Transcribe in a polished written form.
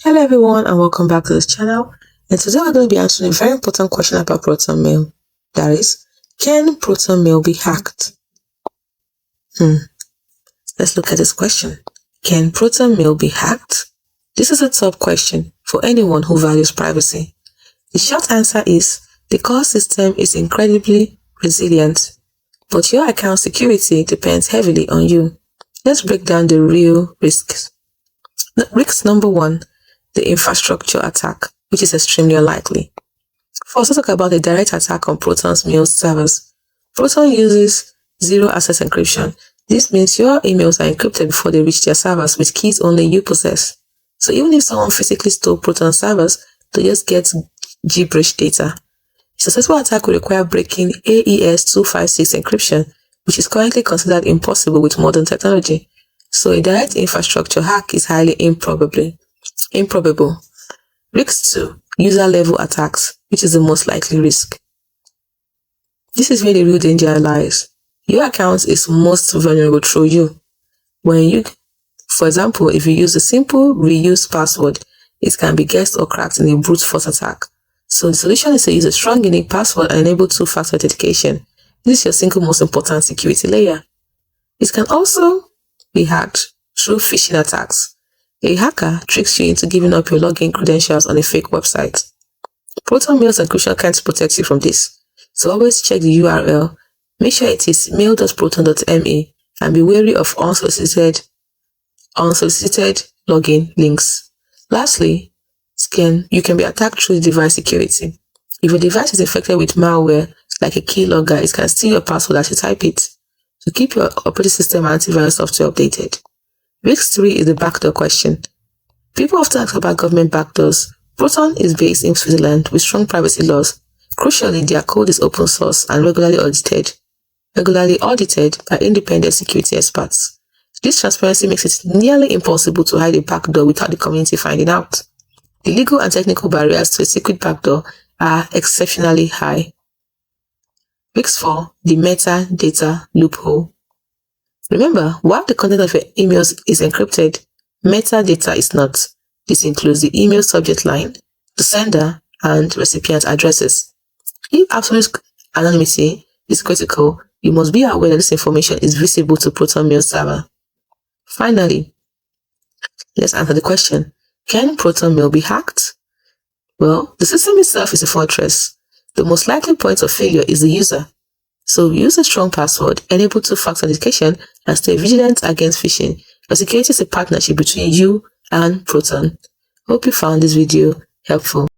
Hello everyone and welcome back to this channel, and today we're going to be answering a very important question about Proton Mail. That is, can Proton Mail be hacked? Let's look at this question. Can Proton Mail be hacked? This is a top question for anyone who values privacy. The short answer is, the core system is incredibly resilient, but your account security depends heavily on you. Let's break down the real risks. Risk number 1. The infrastructure attack, which is extremely unlikely. First, let's talk about the direct attack on Proton's mail servers. Proton uses zero-access encryption. This means your emails are encrypted before they reach their servers with keys only you possess. So even if someone physically stole Proton servers, they just get gibberish data. A successful attack will require breaking AES 256 encryption, which is currently considered impossible with modern technology. So a direct infrastructure hack is highly improbable. Risk 2. User-level attacks, which is the most likely risk. This is where the real danger lies. Your account is most vulnerable through you. For example, if you use a simple reuse password, it can be guessed or cracked in a brute force attack. So the solution is to use a strong unique password and enable two-factor authentication. This is your single most important security layer. It can also be hacked through phishing attacks. A hacker tricks you into giving up your login credentials on a fake website. Proton Mail's encryption can't protect you from this, so always check the URL. Make sure it is mail.proton.me and be wary of unsolicited login links. Lastly, you can be attacked through device security. If your device is infected with malware, like a keylogger, it can steal your password as you type it. So keep your operating system and antivirus software updated. Risk 3 is the backdoor question. People often ask about government backdoors. Proton is based in Switzerland with strong privacy laws. Crucially, their code is open source and regularly audited by independent security experts. This transparency makes it nearly impossible to hide a backdoor without the community finding out. The legal and technical barriers to a secret backdoor are exceptionally high. Risk 4. The metadata loophole. Remember, while the content of your emails is encrypted, metadata is not. This includes the email subject line, the sender, and recipient addresses. If absolute anonymity is critical, you must be aware that this information is visible to Proton Mail server. Finally, let's answer the question, can Proton Mail be hacked? Well, the system itself is a fortress. The most likely point of failure is the user. So use a strong password, enable two-factor authentication, and stay vigilant against phishing. Your security is a partnership between you and Proton. Hope you found this video helpful.